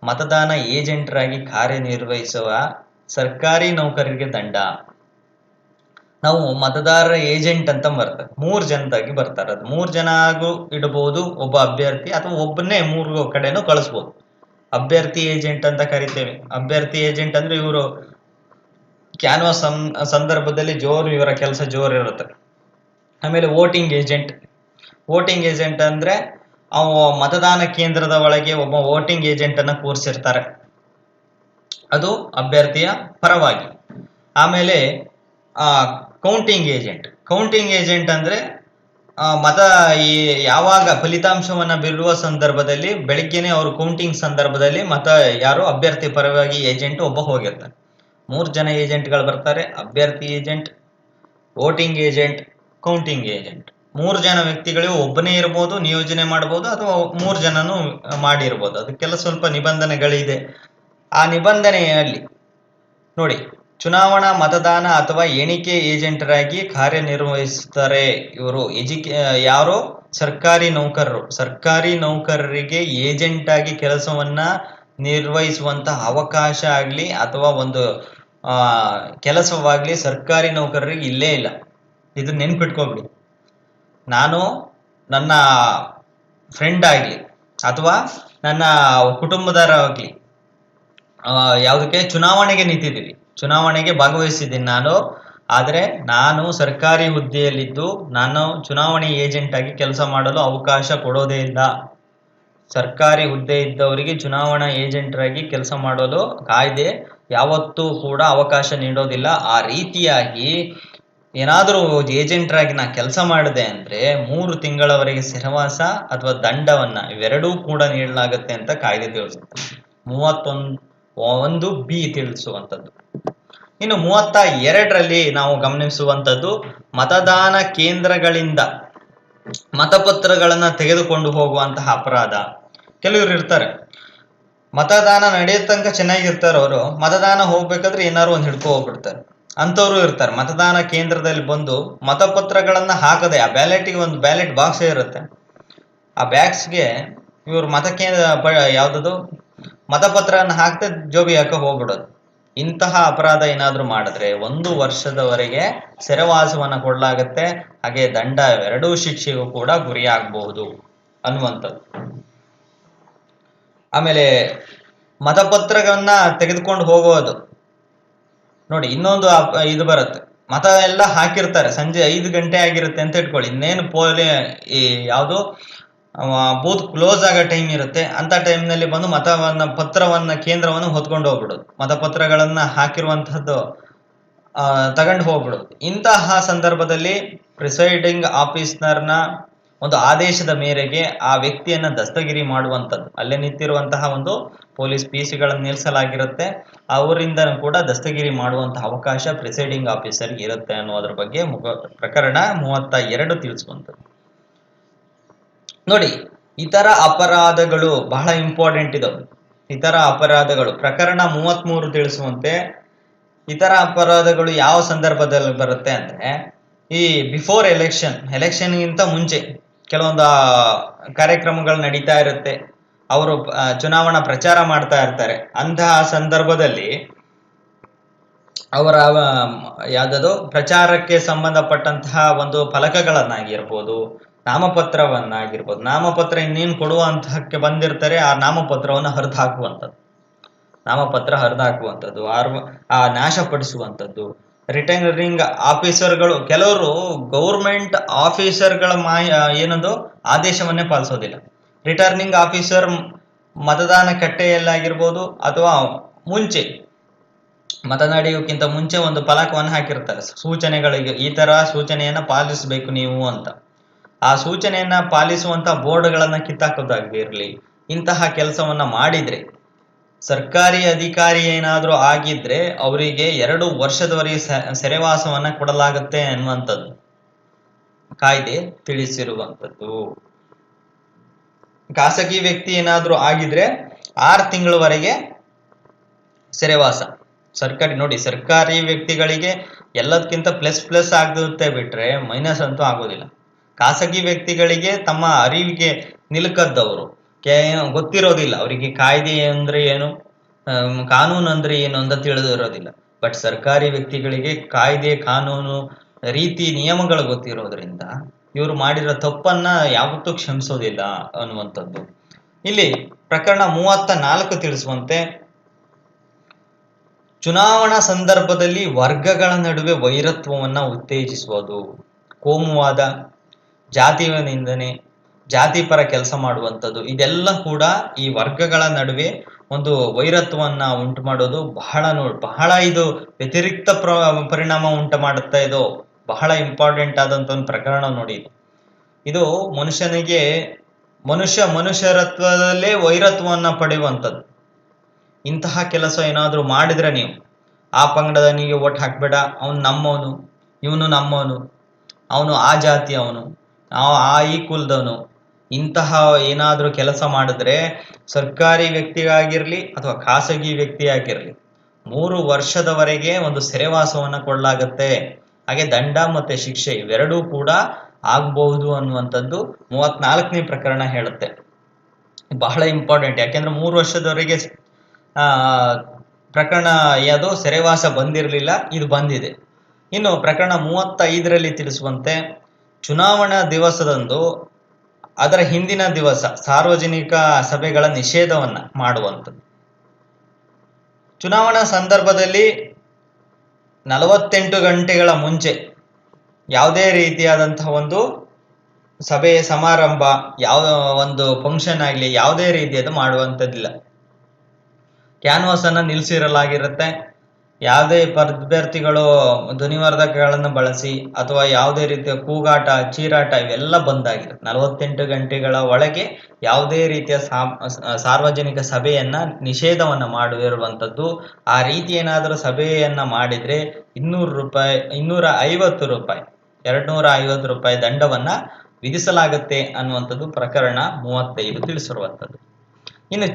ಮತದಾನ ಏಜೆಂಟರಾಗಿ ಕಾರ್ಯನಿರ್ವಹಿಸುವ ಸರ್ಕಾರಿ ನೌಕರರಿಗೆ ದಂಡ. ನಾವು ಮತದಾರರ ಏಜೆಂಟ್ ಅಂತ ಬರ್ತದೆ, 3 ಜನದಾಗಿ ಬರ್ತಾರೆ. ಅದು 3 ಜನ ಆಗು ಇಡಬಹುದು, ಒಬ್ಬ ಅಭ್ಯರ್ಥಿ, ಅಥವಾ ಒಬ್ಬನೇ 3 ಕಡೆನೂ ಕಳಿಸ್ಬೋದು. ಅಭ್ಯರ್ಥಿ ಏಜೆಂಟ್ ಅಂತ ಕರಿತೇವೆ. ಅಭ್ಯರ್ಥಿ ಏಜೆಂಟ್ ಅಂದ್ರೆ ಇವರು ಕ್ಯಾನ್ವಾಸ್ ಸಂದರ್ಭದಲ್ಲಿ ಇವರ ಕೆಲಸ ಜೋರು ಇರುತ್ತೆ. ಆಮೇಲೆ ವೋಟಿಂಗ್ ಏಜೆಂಟ್ ಅಂದ್ರೆ ಮತದಾನ ಕೇಂದ್ರದ ಒಳಗೆ ಒಬ್ಬ ವೋಟಿಂಗ್ ಏಜೆಂಟ್ ಅನ್ನ ಕೂರಿಸಿರ್ತಾರೆ, ಅದು ಅಭ್ಯರ್ಥಿಯ ಪರವಾಗಿ. ಆಮೇಲೆ ಕೌಂಟಿಂಗ್ ಏಜೆಂಟ್ ಅಂದ್ರೆ ಯಾವಾಗ ಫಲಿತಾಂಶವನ್ನ ಬಿಡುವ ಸಂದರ್ಭದಲ್ಲಿ ಬೆಳಿಗ್ಗೆನೆ ಅವರು ಕೌಂಟಿಂಗ್ ಸಂದರ್ಭದಲ್ಲಿ ಯಾರು ಅಭ್ಯರ್ಥಿ ಪರವಾಗಿ ಏಜೆಂಟ್ ಒಬ್ಬ ಹೋಗಿರ್ತಾರೆ. 3 ಜನ ಏಜೆಂಟ್ಗಳು ಬರ್ತಾರೆ: ಅಭ್ಯರ್ಥಿ agent, voting agent, counting agent. 3 ಜನ ವ್ಯಕ್ತಿಗಳು ಒಬ್ಬನೇ ಇರ್ಬೋದು, ನಿಯೋಜನೆ ಮಾಡಬಹುದು, ಅಥವಾ 3 ಜನನು ಮಾಡಿರ್ಬೋದು. ಅದಕ್ಕೆಲ್ಲ ಸ್ವಲ್ಪ ನಿಬಂಧನೆಗಳಿದೆ. ಆ ನಿಬಂಧನೆಯಲ್ಲಿ ನೋಡಿ, ಚುನಾವಣಾ ಮತದಾನ ಅಥವಾ ಎಣಿಕೆ ಏಜೆಂಟರಾಗಿ ಕಾರ್ಯನಿರ್ವಹಿಸುತ್ತಾರೆ ಇವರು. ಯಾರೋ ಸರ್ಕಾರಿ ನೌಕರರಿಗೆ ಏಜೆಂಟ್ ಆಗಿ ಕೆಲಸವನ್ನ ನಿರ್ವಹಿಸುವಂತಹ ಅವಕಾಶ ಆಗ್ಲಿ ಅಥವಾ ಒಂದು ಕೆಲಸವಾಗ್ಲಿ ಸರ್ಕಾರಿ ನೌಕರರಿಗೆ ಇಲ್ಲೇ ಇಲ್ಲ. ಇದು ನೆನ್ಪಿಟ್ಕೊಬಿಡಿ. ನಾನು ನನ್ನ ಫ್ರೆಂಡ್ ಆಗ್ಲಿ ಅಥವಾ ನನ್ನ ಕುಟುಂಬದವರಾಗ್ಲಿ ಯಾವುದಕ್ಕೆ ಚುನಾವಣೆಗೆ ನಿಂತಿದ್ದೀವಿ, ಚುನಾವಣೆಗೆ ಭಾಗವಹಿಸಿದ್ದೀನಿ ನಾನು, ಆದರೆ ನಾನು ಸರ್ಕಾರಿ ಹುದ್ದೆಯಲ್ಲಿದ್ದು ನಾನು ಚುನಾವಣೆ ಏಜೆಂಟ್ ಆಗಿ ಕೆಲಸ ಮಾಡಲು ಅವಕಾಶ ಕೊಡೋದೇ ಇಲ್ಲ. ಸರ್ಕಾರಿ ಹುದ್ದೆ ಇದ್ದವರಿಗೆ ಚುನಾವಣಾ ಏಜೆಂಟರಾಗಿ ಕೆಲಸ ಮಾಡಲು ಕಾಯ್ದೆ ಯಾವತ್ತೂ ಕೂಡ ಅವಕಾಶ ನೀಡೋದಿಲ್ಲ. ಆ ರೀತಿಯಾಗಿ ಏನಾದರೂ ಏಜೆಂಟರಾಗಿ ನಾ ಕೆಲಸ ಮಾಡಿದೆ ಅಂದ್ರೆ 3 ತಿಂಗಳವರೆಗೆ ಸೆರೆವಾಸ ಅಥವಾ ದಂಡವನ್ನ ಇವೆರಡೂ ಕೂಡ ನೀಡಲಾಗುತ್ತೆ ಅಂತ ಕಾಯ್ದೆ ತಿಳಿಸುತ್ತೆ. 31B ತಿಳಿಸುವಂಥದ್ದು. ಇನ್ನು 32ರಲ್ಲಿ ನಾವು ಗಮನಿಸುವಂಥದ್ದು ಮತದಾನ ಕೇಂದ್ರಗಳಿಂದ ಮತಪತ್ರಗಳನ್ನ ತೆಗೆದುಕೊಂಡು ಹೋಗುವಂತಹ ಅಪರಾಧ. ಕೆಲವರು ಇರ್ತಾರೆ, ಮತದಾನ ನಡೆಯೋ ತನಕ ಚೆನ್ನಾಗಿರ್ತಾರೆ, ಅವರು ಮತದಾನ ಹೋಗ್ಬೇಕಾದ್ರೆ ಏನಾದ್ರು ಒಂದು ಹಿಡ್ಕೊ ಹೋಗ್ಬಿಡ್ತಾರೆ. ಅಂಥವ್ರು ಇರ್ತಾರೆ. ಮತದಾನ ಕೇಂದ್ರದಲ್ಲಿ ಬಂದು ಮತಪತ್ರಗಳನ್ನ ಹಾಕದೆ, ಆ ಬ್ಯಾಲೆಟ್ಗೆ ಒಂದು ಬ್ಯಾಲೆಟ್ ಬಾಕ್ಸ್ ಇರುತ್ತೆ, ಆ ಬ್ಯಾಗ್ಸ್ಗೆ ಇವ್ರು ಯಾವ್ದದು ಮತಪತ್ರನ ಹಾಕದೆ ಜೋಬಿ ಹಾಕ ಹೋಗ್ಬಿಡೋದು. ಇಂತಹ ಅಪರಾಧ ಏನಾದ್ರೂ ಮಾಡಿದ್ರೆ 1 ವರ್ಷದವರೆಗೆ ಸೆರೆವಾಸವನ್ನ ಕೊಡಲಾಗತ್ತೆ. ಹಾಗೆ ದಂಡ, ಎರಡೂ ಶಿಕ್ಷೆಗೂ ಕೂಡ ಗುರಿಯಾಗಬಹುದು ಅನ್ನುವಂಥದ್ದು. ಆಮೇಲೆ ಮತಪತ್ರಗಳನ್ನ ತೆಗೆದುಕೊಂಡು ಹೋಗೋದು ನೋಡಿ, ಇನ್ನೊಂದು ಇದು ಬರುತ್ತೆ. ಮತ ಎಲ್ಲ ಹಾಕಿರ್ತಾರೆ, ಸಂಜೆ 5 ಗಂಟೆ ಆಗಿರುತ್ತೆ ಅಂತ ಇಟ್ಕೊಳ್ಳಿ. ಇನ್ನೇನು ಯಾವುದು ಬೂತ್ ಕ್ಲೋಸ್ ಆಗೋ ಟೈಮ್ ಇರುತ್ತೆ. ಅಂತ ಟೈಮ್ನಲ್ಲಿ ಬಂದು ಕೇಂದ್ರವನ್ನು ಹೊತ್ಕೊಂಡು ಹೋಗ್ಬಿಡೋದು, ಮತಪತ್ರಗಳನ್ನ ಹಾಕಿರುವಂತಹದ್ದು ತಗೊಂಡು ಹೋಗ್ಬಿಡೋದು. ಇಂತಹ ಸಂದರ್ಭದಲ್ಲಿ ಪ್ರಿಸೈಡಿಂಗ್ ಆಫೀಸರ್ನ ಒಂದು ಆದೇಶದ ಮೇರೆಗೆ ಆ ವ್ಯಕ್ತಿಯನ್ನ ದಸ್ತಗಿರಿ ಮಾಡುವಂಥದ್ದು, ಅಲ್ಲೇ ನಿಂತಿರುವಂತಹ ಒಂದು ಪೊಲೀಸ್ PC-ಗಳನ್ನು ನಿಲ್ಲಿಸಲಾಗಿರುತ್ತೆ. ಅವರಿಂದ ಕೂಡ ದಸ್ತಗಿರಿ ಮಾಡುವಂತಹ ಅವಕಾಶ ಪ್ರಿಸೈಡಿಂಗ್ ಆಫೀಸರ್ಗೆ ಇರುತ್ತೆ ಅನ್ನೋದ್ರ ಬಗ್ಗೆ ಪ್ರಕರಣ 32 ತಿಳಿಸುವಂಥದ್ದು. ನೋಡಿ, ಇತರ ಅಪರಾಧಗಳು ಬಹಳ ಇಂಪಾರ್ಟೆಂಟ್ ಇದಾವೆ. ಇತರ ಅಪರಾಧಗಳು ಪ್ರಕರಣ 33 ತಿಳಿಸುವಂತೆ ಇತರ ಅಪರಾಧಗಳು ಯಾವ ಸಂದರ್ಭದಲ್ಲಿ ಬರುತ್ತೆ ಅಂದ್ರೆ, ಈ ಬಿಫೋರ್ ಎಲೆಕ್ಷನ್ಗಿಂತ ಮುಂಚೆ ಕೆಲವೊಂದು ಕಾರ್ಯಕ್ರಮಗಳು ನಡೀತಾ ಇರುತ್ತೆ. ಅವರು ಚುನಾವಣಾ ಪ್ರಚಾರ ಮಾಡ್ತಾ ಇರ್ತಾರೆ. ಅಂತಹ ಸಂದರ್ಭದಲ್ಲಿ ಅವರ ಯಾವ್ದದು ಪ್ರಚಾರಕ್ಕೆ ಸಂಬಂಧಪಟ್ಟಂತಹ ಒಂದು ಫಲಕಗಳನ್ನಾಗಿರ್ಬೋದು, ನಾಮಪತ್ರವನ್ನಾಗಿರ್ಬೋದು, ನಾಮಪತ್ರ ಇನ್ನೇನು ಕೊಡುವಂತಹಕ್ಕೆ ಬಂದಿರ್ತಾರೆ, ಆ ನಾಮಪತ್ರವನ್ನು ಹರಿದು ಹಾಕುವಂಥದ್ದು, ನಾಮಪತ್ರ ಹರಿದು ಹಾಕುವಂಥದ್ದು, ಆ ನಾಶಪಡಿಸುವಂಥದ್ದು. ರಿಟರ್ನಿಂಗ್ ಆಫೀಸರ್ಗಳು, ಕೆಲವರು ಗೌರ್ಮೆಂಟ್ ಆಫೀಸರ್ಗಳ ಏನದು ಆದೇಶವನ್ನೇ ಪಾಲಿಸೋದಿಲ್ಲ. ರಿಟರ್ನಿಂಗ್ ಆಫೀಸರ್ ಮತದಾನ ಕಟ್ಟೆಯಲ್ಲಾಗಿರ್ಬೋದು ಅಥವಾ ಮುಂಚೆ ಮತ ನಡೆಯೋಕ್ಕಿಂತ ಮುಂಚೆ ಒಂದು ಫಲಕವನ್ನು ಹಾಕಿರ್ತಾರೆ, ಸೂಚನೆಗಳಿಗೆ ಈ ತರ ಸೂಚನೆಯನ್ನ ಪಾಲಿಸಬೇಕು ನೀವು ಅಂತ. ಆ ಸೂಚನೆಯನ್ನ ಪಾಲಿಸುವಂತ ಬೋರ್ಡ್ಗಳನ್ನ ಕಿತ್ತಾಕೋದಾಗಿರ್ಲಿ, ಇಂತಹ ಕೆಲಸವನ್ನ ಮಾಡಿದ್ರೆ, ಸರ್ಕಾರಿ ಅಧಿಕಾರಿ ಏನಾದ್ರೂ ಆಗಿದ್ರೆ ಅವರಿಗೆ 2 ವರ್ಷದವರೆಗೆ ಸೆರೆವಾಸವನ್ನ ಕೊಡಲಾಗುತ್ತೆ ಅನ್ನುವಂಥದ್ದು ಕಾಯ್ದೆ ತಿಳಿಸಿರುವಂಥದ್ದು. ಖಾಸಗಿ ವ್ಯಕ್ತಿ ಏನಾದ್ರೂ ಆಗಿದ್ರೆ 6 ತಿಂಗಳವರೆಗೆ ಸೆರೆವಾಸ. ಸರ್ಕಾರಿ ವ್ಯಕ್ತಿಗಳಿಗೆ ಎಲ್ಲದಕ್ಕಿಂತ ಪ್ಲಸ್ ಆಗುತ್ತೆ ಬಿಟ್ರೆ ಮೈನಸ್ ಅಂತೂ ಆಗೋದಿಲ್ಲ. ಖಾಸಗಿ ವ್ಯಕ್ತಿಗಳಿಗೆ ತಮ್ಮ ಅರಿವಿಗೆ ನಿಲುಕದ್ದವರು, ಗೊತ್ತಿರೋದಿಲ್ಲ ಅವರಿಗೆ ಕಾಯ್ದೆ ಅಂದ್ರೆ ಏನು, ಕಾನೂನು ಅಂದ್ರೆ ಏನು ಅಂತ ತಿಳಿದಿರೋದಿಲ್ಲ. ಬಟ್ ಸರ್ಕಾರಿ ವ್ಯಕ್ತಿಗಳಿಗೆ ಕಾಯ್ದೆ, ಕಾನೂನು, ರೀತಿ ನಿಯಮಗಳು ಗೊತ್ತಿರೋದ್ರಿಂದ ಇವರು ಮಾಡಿರೋ ತಪ್ಪನ್ನ ಯಾವತ್ತೂ ಕ್ಷಮಿಸೋದಿಲ್ಲ ಅನ್ನುವಂಥದ್ದು. ಇಲ್ಲಿ ಪ್ರಕರಣ 34 ತಿಳಿಸುವಂತೆ ಚುನಾವಣಾ ಸಂದರ್ಭದಲ್ಲಿ ವರ್ಗಗಳ ನಡುವೆ ವೈರತ್ವವನ್ನ ಉತ್ತೇಜಿಸುವುದು, ಕೋಮುವಾದ, ಜಾತಿಯ ನಿಂದನೆ, ಜಾತಿ ಪರ ಕೆಲಸ ಮಾಡುವಂಥದ್ದು, ಇದೆಲ್ಲ ಕೂಡ ಈ ವರ್ಗಗಳ ನಡುವೆ ಒಂದು ವೈರತ್ವವನ್ನ ಉಂಟು ಮಾಡೋದು ಬಹಳ ಇದು ವ್ಯತಿರಿಕ್ತ ಪರಿಣಾಮ ಉಂಟು ಮಾಡುತ್ತಾ ಇದೋ. ಬಹಳ ಇಂಪಾರ್ಟೆಂಟ್ ಆದಂತ ಒಂದು ಪ್ರಕರಣ ನೋಡಿ ಇದು. ಮನುಷ್ಯರತ್ವದಲ್ಲೇ ವೈರತ್ವವನ್ನ ಪಡೆಯುವಂಥದ್ದು. ಇಂತಹ ಕೆಲಸ ಏನಾದ್ರೂ ಮಾಡಿದ್ರೆ ನೀವು ಆ ಪಂಗಡದನಿಗೆ ಓಟ್ ಹಾಕ್ಬೇಡ, ಅವನು ನಮ್ಮವನು, ಇವನು ನಮ್ಮವನು, ಅವನು ಆ ಜಾತಿ, ಅವನು ಈ ಕುಲದವನು, ಇಂತಹ ಏನಾದ್ರೂ ಕೆಲಸ ಮಾಡಿದ್ರೆ ಸರ್ಕಾರಿ ವ್ಯಕ್ತಿಯಾಗಿರ್ಲಿ ಅಥವಾ ಖಾಸಗಿ ವ್ಯಕ್ತಿ ಆಗಿರ್ಲಿ 3 ವರ್ಷದವರೆಗೆ ಒಂದು ಸೆರೆವಾಸವನ್ನ ಕೊಡಲಾಗತ್ತೆ. ಹಾಗೆ ದಂಡ ಮತ್ತೆ ಶಿಕ್ಷೆ ಇವೆರಡೂ ಕೂಡ ಆಗ್ಬಹುದು ಅನ್ನುವಂಥದ್ದು 34ನೇ ಪ್ರಕರಣ ಹೇಳುತ್ತೆ. ಬಹಳ ಇಂಪಾರ್ಟೆಂಟ್, ಯಾಕೆಂದ್ರೆ 3 ವರ್ಷದವರೆಗೆ ಪ್ರಕರಣ ಯಾವುದು ಸೆರೆವಾಸ ಬಂದಿರಲಿಲ್ಲ, ಇದು ಬಂದಿದೆ. ಇನ್ನು ಪ್ರಕರಣ 35ರಲ್ಲಿ ತಿಳಿಸುವಂತೆ ಚುನಾವಣಾ ದಿವಸದಂದು ಅದರ ಹಿಂದಿನ ದಿವಸ ಸಾರ್ವಜನಿಕ ಸಭೆಗಳ ನಿಷೇಧವನ್ನ ಮಾಡುವಂಥದ್ದು. ಚುನಾವಣಾ ಸಂದರ್ಭದಲ್ಲಿ 48 ಗಂಟೆಗಳ ಮುಂಚೆ ಯಾವುದೇ ರೀತಿಯಾದಂತಹ ಒಂದು ಸಭೆ ಸಮಾರಂಭ, ಯಾವ ಒಂದು ಫಂಕ್ಷನ್ ಆಗಲಿ ಯಾವುದೇ ರೀತಿಯದು ಮಾಡುವಂಥದ್ದಿಲ್ಲ. ಕ್ಯಾನ್ವಾಸ್ ಅನ್ನ ನಿಲ್ಲಿಸಿರಲಾಗಿರುತ್ತೆ. ಯಾವುದೇ ಅಭ್ಯರ್ಥಿಗಳು ಧ್ವನಿವರ್ಧಕಗಳನ್ನು ಬಳಸಿ ಅಥವಾ ಯಾವುದೇ ರೀತಿಯ ಕೂಗಾಟ, ಚೀರಾಟ ಇವೆಲ್ಲ ಬಂದಾಗಿರುತ್ತೆ. 48 ಗಂಟೆಗಳ ಒಳಗೆ ಯಾವುದೇ ರೀತಿಯ ಸಾರ್ವಜನಿಕ ಸಭೆಯನ್ನ ನಿಷೇಧವನ್ನ ಮಾಡಿರುವಂಥದ್ದು. ಆ ರೀತಿ ಏನಾದರೂ ಸಭೆಯನ್ನ ಮಾಡಿದ್ರೆ 250 ರೂಪಾಯಿ 250 ರೂಪಾಯಿ ದಂಡವನ್ನ ವಿಧಿಸಲಾಗುತ್ತೆ ಅನ್ನುವಂಥದ್ದು ಪ್ರಕರಣ 35 ತಿಳಿಸಿರುವಂಥದ್ದು. ಇನ್ನು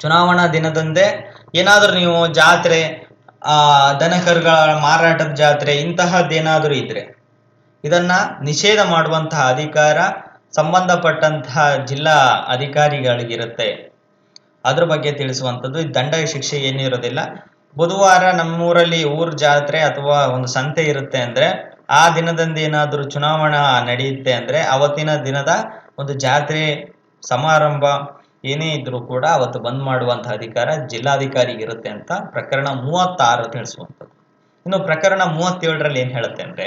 ಚುನಾವಣಾ ದಿನದಂದೇ ಏನಾದ್ರೂ ನೀವು ಜಾತ್ರೆ, ದನಕರುಗಳ ಮಾರಾಟದ ಜಾತ್ರೆ ಇಂತಹದ್ದೇನಾದ್ರೂ ಇದ್ರೆ ಇದನ್ನ ನಿಷೇಧ ಮಾಡುವಂತಹ ಅಧಿಕಾರ ಸಂಬಂಧಪಟ್ಟಂತಹ ಜಿಲ್ಲಾ ಅಧಿಕಾರಿಗಳಿಗಿರುತ್ತೆ. ಅದ್ರ ಬಗ್ಗೆ ತಿಳಿಸುವಂಥದ್ದು. ದಂಡ ಶಿಕ್ಷೆ ಏನಿರೋದಿಲ್ಲ. ಬುಧವಾರ ನಮ್ಮೂರಲ್ಲಿ ಜಾತ್ರೆ ಅಥವಾ ಒಂದು ಸಂತೆ ಇರುತ್ತೆ ಅಂದ್ರೆ ಆ ದಿನದಂದು ಏನಾದ್ರೂ ಚುನಾವಣಾ ನಡೆಯುತ್ತೆ ಅಂದ್ರೆ ಅವತ್ತಿನ ದಿನದ ಒಂದು ಜಾತ್ರೆ ಸಮಾರಂಭ ಏನೇ ಇದ್ರೂ ಕೂಡ ಅವತ್ತು ಬಂದ್ ಮಾಡುವಂತಹ ಅಧಿಕಾರ ಜಿಲ್ಲಾಧಿಕಾರಿಗಿರುತ್ತೆ ಅಂತ ಪ್ರಕರಣ 36 ತಿಳಿಸುವಂಥದ್ದು. ಇನ್ನು ಪ್ರಕರಣ 37ರಲ್ಲಿ ಏನ್ ಹೇಳುತ್ತೆ ಅಂದ್ರೆ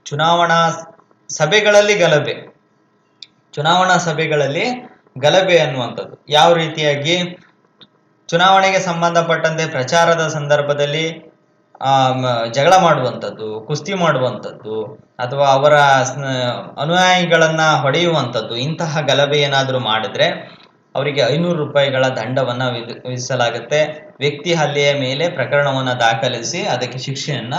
ಚುನಾವಣಾ ಸಭೆಗಳಲ್ಲಿ ಗಲಭೆ ಅನ್ನುವಂಥದ್ದು. ಯಾವ ರೀತಿಯಾಗಿ ಚುನಾವಣೆಗೆ ಸಂಬಂಧಪಟ್ಟಂತೆ ಪ್ರಚಾರದ ಸಂದರ್ಭದಲ್ಲಿ ಜಗಳ ಮಾಡುವಂಥದ್ದು, ಕುಸ್ತಿ ಮಾಡುವಂಥದ್ದು ಅಥವಾ ಅವರ ಅನುಯಾಯಿಗಳನ್ನ ಹೊಡೆಯುವಂಥದ್ದು, ಇಂತಹ ಗಲಭೆ ಏನಾದ್ರೂ ಮಾಡಿದ್ರೆ ಅವರಿಗೆ 500 ರೂಪಾಯಿಗಳ ದಂಡವನ್ನ ವಿಧಿಸಲಾಗುತ್ತೆ. ವ್ಯಕ್ತಿ ಹಲ್ಲೆಯ ಮೇಲೆ ಪ್ರಕರಣವನ್ನ ದಾಖಲಿಸಿ ಅದಕ್ಕೆ ಶಿಕ್ಷೆಯನ್ನ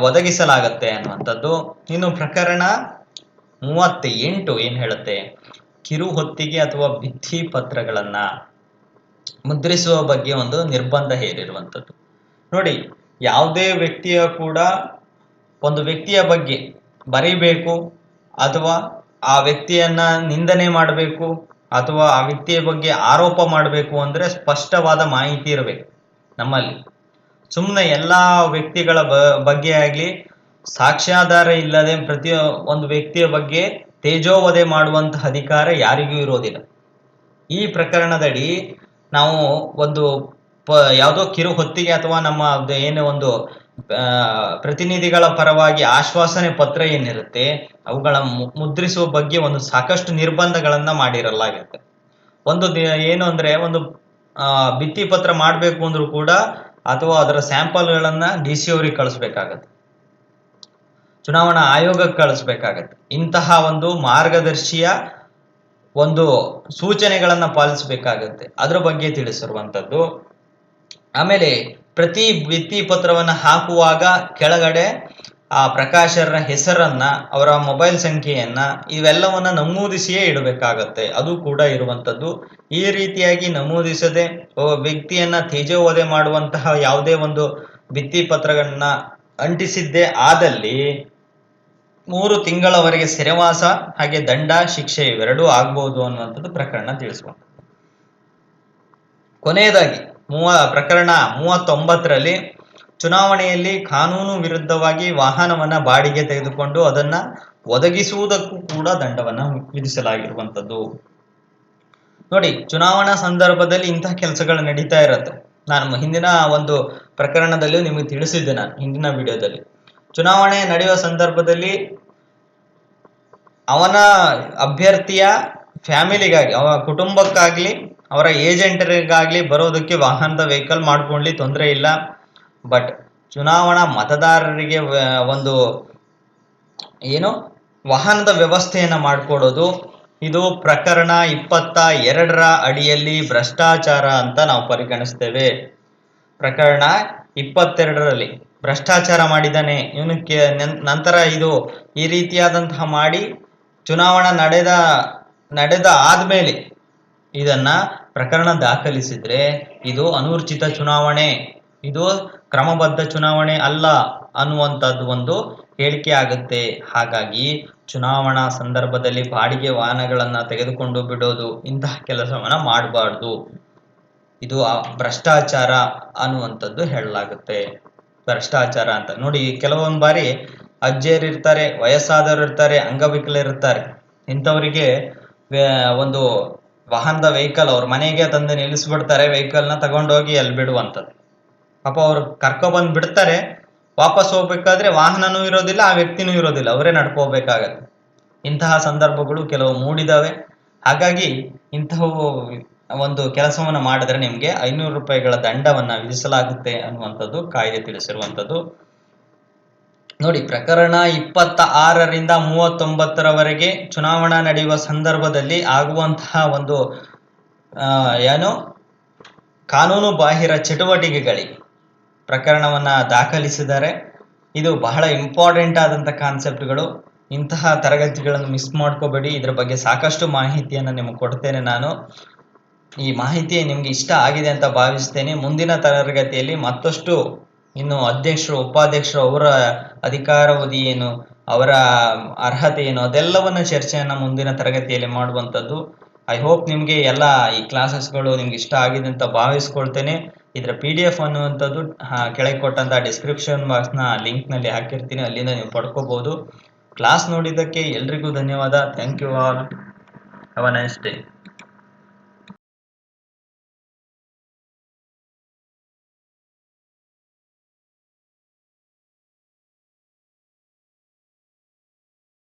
ಒದಗಿಸಲಾಗುತ್ತೆ ಅನ್ನುವಂಥದ್ದು. ಇನ್ನು ಪ್ರಕರಣ 38 ಏನ್ ಹೇಳುತ್ತೆ, ಕಿರು ಹೊತ್ತಿಗೆ ಅಥವಾ ಭಿತ್ತಿ ಪತ್ರಗಳನ್ನ ಮುದ್ರಿಸುವ ಬಗ್ಗೆ ಒಂದು ನಿರ್ಬಂಧ ಹೇರಿರುವಂಥದ್ದು. ನೋಡಿ, ಯಾವುದೇ ವ್ಯಕ್ತಿಯ ಕೂಡ ಒಂದು ವ್ಯಕ್ತಿಯ ಬಗ್ಗೆ ಬರೀಬೇಕು ಅಥವಾ ಆ ವ್ಯಕ್ತಿಯನ್ನ ನಿಂದನೆ ಮಾಡಬೇಕು ಅಥವಾ ಆ ವ್ಯಕ್ತಿಯ ಬಗ್ಗೆ ಆರೋಪ ಮಾಡಬೇಕು ಅಂದ್ರೆ ಸ್ಪಷ್ಟವಾದ ಮಾಹಿತಿ ಇರಬೇಕು ನಮ್ಮಲ್ಲಿ. ಸುಮ್ಮನೆ ಎಲ್ಲಾ ವ್ಯಕ್ತಿಗಳ ಬಗ್ಗೆ ಆಗ್ಲಿ ಸಾಕ್ಷ್ಯಾಧಾರ ಇಲ್ಲದೆ ಪ್ರತಿ ಒಂದು ವ್ಯಕ್ತಿಯ ಬಗ್ಗೆ ತೇಜೋವಧೆ ಮಾಡುವಂತಹ ಅಧಿಕಾರ ಯಾರಿಗೂ ಇರೋದಿಲ್ಲ. ಈ ಪ್ರಕರಣದಡಿ ನಾವು ಒಂದು ಯಾವುದೋ ಕಿರು ಹೊತ್ತಿಗೆ ಅಥವಾ ನಮ್ಮ ಏನೇ ಒಂದು ಪ್ರತಿನಿಧಿಗಳ ಪರವಾಗಿ ಆಶ್ವಾಸನೆ ಪತ್ರ ಏನಿರುತ್ತೆ ಅವುಗಳ ಮುದ್ರಿಸುವ ಬಗ್ಗೆ ಒಂದು ಸಾಕಷ್ಟು ನಿರ್ಬಂಧಗಳನ್ನ ಮಾಡಿರಲಾಗುತ್ತೆ. ಒಂದು ಏನು ಅಂದ್ರೆ ಒಂದು ಭಿತ್ತಿ ಪತ್ರ ಮಾಡಬೇಕು ಅಂದ್ರೂ ಕೂಡ ಅಥವಾ ಅದರ ಸ್ಯಾಂಪಲ್ಗಳನ್ನ DC ಅವರಿಗೆ ಕಳಿಸ್ಬೇಕಾಗತ್ತೆ, ಚುನಾವಣಾ ಆಯೋಗಕ್ಕೆ ಕಳಿಸ್ಬೇಕಾಗತ್ತೆ. ಇಂತಹ ಒಂದು ಮಾರ್ಗದರ್ಶಿಯ ಒಂದು ಸೂಚನೆಗಳನ್ನ ಪಾಲಿಸಬೇಕಾಗತ್ತೆ, ಅದ್ರ ಬಗ್ಗೆ ತಿಳಿಸಿರುವಂಥದ್ದು. ಆಮೇಲೆ ಪ್ರತಿ ಭಿತ್ತಿ ಪತ್ರವನ್ನ ಹಾಕುವಾಗ ಕೆಳಗಡೆ ಆ ಪ್ರಕಾಶರ ಹೆಸರನ್ನ, ಅವರ ಮೊಬೈಲ್ ಸಂಖ್ಯೆಯನ್ನ ಇವೆಲ್ಲವನ್ನ ನಮೂದಿಸಿಯೇ ಇಡಬೇಕಾಗತ್ತೆ, ಅದು ಕೂಡ ಇರುವಂಥದ್ದು. ಈ ರೀತಿಯಾಗಿ ನಮೂದಿಸದೆ ವ್ಯಕ್ತಿಯನ್ನ ತೇಜೋವಧೆ ಮಾಡುವಂತಹ ಯಾವುದೇ ಒಂದು ಭಿತ್ತಿ ಪತ್ರಗಳನ್ನ ಅಂಟಿಸಿದ್ದೇ ಆದಲ್ಲಿ 3 ತಿಂಗಳವರೆಗೆ ಸೆರೆವಾಸ ಹಾಗೆ ದಂಡ ಶಿಕ್ಷೆ ಇವೆರಡೂ ಆಗ್ಬಹುದು ಅನ್ನುವಂಥದ್ದು ಪ್ರಕರಣ ತಿಳಿಸುವಂಥದ್ದು. ಕೊನೆಯದಾಗಿ ಪ್ರಕರಣ 39ರಲ್ಲಿ ಚುನಾವಣೆಯಲ್ಲಿ ಕಾನೂನು ವಿರುದ್ಧವಾಗಿ ವಾಹನವನ್ನ ಬಾಡಿಗೆ ತೆಗೆದುಕೊಂಡು ಅದನ್ನ ಒದಗಿಸುವುದಕ್ಕೂ ಕೂಡ ದಂಡವನ್ನ ವಿಧಿಸಲಾಗಿರುವಂಥದ್ದು. ನೋಡಿ, ಚುನಾವಣಾ ಸಂದರ್ಭದಲ್ಲಿ ಇಂತಹ ಕೆಲಸಗಳು ನಡೀತಾ ಇರತ್ತೆ. ನಾನು ಹಿಂದಿನ ಒಂದು ಪ್ರಕರಣದಲ್ಲಿಯೂ ನಿಮಗೆ ತಿಳಿಸಿದ್ದೆ, ನಾನು ಹಿಂದಿನ ವಿಡಿಯೋದಲ್ಲಿ. ಚುನಾವಣೆ ನಡೆಯುವ ಸಂದರ್ಭದಲ್ಲಿ ಅವನ ಅಭ್ಯರ್ಥಿಯ ಫ್ಯಾಮಿಲಿಗಾಗಿ, ಅವನ ಕುಟುಂಬಕ್ಕಾಗ್ಲಿ ಅವರ ಏಜೆಂಟರಿಗಾಗ್ಲಿ ಬರೋದಕ್ಕೆ ವಾಹನದ ವೆಹಿಕಲ್ ಮಾಡ್ಕೊಳ್ಳಿ, ತೊಂದರೆ ಇಲ್ಲ. ಬಟ್ ಚುನಾವಣಾ ಮತದಾರರಿಗೆ ಒಂದು ಏನು ವಾಹನದ ವ್ಯವಸ್ಥೆಯನ್ನ ಮಾಡಿಕೊಡೋದು, ಇದು ಪ್ರಕರಣ 22ರ ಅಡಿಯಲ್ಲಿ ಭ್ರಷ್ಟಾಚಾರ ಅಂತ ನಾವು ಪರಿಗಣಿಸ್ತೇವೆ. ಪ್ರಕರಣ 22ರಲ್ಲಿ ಭ್ರಷ್ಟಾಚಾರ ಮಾಡಿದ್ದಾನೆ ಇವನಕ್ಕೆ. ನಂತರ ಇದು ಈ ರೀತಿಯಾದಂತಹ ಮಾಡಿ ಚುನಾವಣಾ ನಡೆದ ಆದ್ಮೇಲೆ ಇದನ್ನ ಪ್ರಕರಣ ದಾಖಲಿಸಿದ್ರೆ ಇದು ಅನೂರ್ಜಿತ ಚುನಾವಣೆ, ಇದು ಕ್ರಮಬದ್ಧ ಚುನಾವಣೆ ಅಲ್ಲ ಅನ್ನುವಂಥದ್ದು ಒಂದು ಹೇಳಿಕೆ ಆಗುತ್ತೆ. ಹಾಗಾಗಿ ಚುನಾವಣಾ ಸಂದರ್ಭದಲ್ಲಿ ಬಾಡಿಗೆ ವಾಹನಗಳನ್ನ ತೆಗೆದುಕೊಂಡು ಬಿಡೋದು, ಇಂತಹ ಕೆಲಸವನ್ನ ಮಾಡಬಾರ್ದು. ಇದು ಭ್ರಷ್ಟಾಚಾರ ಅನ್ನುವಂಥದ್ದು ಹೇಳಲಾಗುತ್ತೆ. ಭ್ರಷ್ಟಾಚಾರ ಅಂತ ನೋಡಿ, ಕೆಲವೊಂದು ಬಾರಿ ಅಜ್ಜಿಯರು ಇರ್ತಾರೆ, ವಯಸ್ಸಾದವರು ಇರ್ತಾರೆ, ಅಂಗವಿಕಲರಿರ್ತಾರೆ. ಇಂಥವರಿಗೆ ಒಂದು ವಾಹನದ ವೆಹಿಕಲ್ ಅವ್ರ ಮನೆಗೆ ತಂದು ನಿಲ್ಲಿಸ್ಬಿಡ್ತಾರೆ, ವೆಹಿಕಲ್ನ ತಗೊಂಡೋಗಿ ಅಲ್ಲಿ ಬಿಡುವಂಥದ್ದು. ಪಾಪ ಅವ್ರು ಕರ್ಕೊಬಂದು ಬಿಡ್ತಾರೆ, ವಾಪಸ್ ಹೋಗ್ಬೇಕಾದ್ರೆ ವಾಹನನೂ ಇರೋದಿಲ್ಲ, ಆ ವ್ಯಕ್ತಿನೂ ಇರೋದಿಲ್ಲ, ಅವರೇ ನಡ್ಕೋಬೇಕಾಗತ್ತೆ. ಇಂತಹ ಸಂದರ್ಭಗಳು ಕೆಲವು ಮೂಡಿದಾವೆ. ಹಾಗಾಗಿ ಇಂತಹ ಒಂದು ಕೆಲಸವನ್ನು ಮಾಡಿದ್ರೆ ನಿಮಗೆ 500 ರೂಪಾಯಿಗಳ ದಂಡವನ್ನ ವಿಧಿಸಲಾಗುತ್ತೆ ಅನ್ನುವಂಥದ್ದು ಕಾಯ್ದೆ ತಿಳಿಸಿರುವಂಥದ್ದು. ನೋಡಿ, ಪ್ರಕರಣ 26ರಿಂದ 39ರವರೆಗೆ ಚುನಾವಣಾ ನಡೆಯುವ ಸಂದರ್ಭದಲ್ಲಿ ಆಗುವಂತಹ ಒಂದು ಏನು ಕಾನೂನು ಬಾಹಿರ ಚಟುವಟಿಕೆಗಳಿಗೆ ಪ್ರಕರಣವನ್ನ ದಾಖಲಿಸಿದ್ದಾರೆ. ಇದು ಬಹಳ ಇಂಪಾರ್ಟೆಂಟ್ ಆದಂಥ ಕಾನ್ಸೆಪ್ಟ್ಗಳು. ಇಂತಹ ತರಗತಿಗಳನ್ನು ಮಿಸ್ ಮಾಡ್ಕೋಬೇಡಿ. ಇದ್ರ ಬಗ್ಗೆ ಸಾಕಷ್ಟು ಮಾಹಿತಿಯನ್ನು ನಿಮಗೆ ಕೊಡ್ತೇನೆ ನಾನು. ಈ ಮಾಹಿತಿ ನಿಮ್ಗೆ ಇಷ್ಟ ಆಗಿದೆ ಅಂತ ಭಾವಿಸ್ತೇನೆ. ಮುಂದಿನ ತರಗತಿಯಲ್ಲಿ ಮತ್ತಷ್ಟು ಇನ್ನು ಅಧ್ಯಕ್ಷರು, ಉಪಾಧ್ಯಕ್ಷರು, ಅವರ ಅಧಿಕಾರಾವಧಿ ಏನು, ಅವರ ಅರ್ಹತೆ ಏನು, ಅದೆಲ್ಲವನ್ನ ಚರ್ಚೆಯನ್ನ ಮುಂದಿನ ತರಗತಿಯಲ್ಲಿ ಮಾಡುವಂಥದ್ದು. ಐ ಹೋಪ್ ನಿಮಗೆ ಎಲ್ಲ ಈ ಕ್ಲಾಸಸ್ಗಳು ನಿಮ್ಗೆ ಇಷ್ಟ ಆಗಿದೆ ಅಂತ ಭಾವಿಸ್ಕೊಳ್ತೇನೆ. ಇದರ PDF ಅನ್ನುವಂಥದ್ದು ಕೆಳಗೆ ಕೊಟ್ಟಂತ ಡಿಸ್ಕ್ರಿಪ್ಷನ್ ಬಾಕ್ಸ್ನ ಲಿಂಕ್ನಲ್ಲಿ ಹಾಕಿರ್ತೀನಿ, ಅಲ್ಲಿಂದ ನೀವು ಪಡ್ಕೋಬಹುದು. ಕ್ಲಾಸ್ ನೋಡಿದ್ದಕ್ಕೆ ಎಲ್ರಿಗೂ ಧನ್ಯವಾದ. Thank you all. Have a nice day.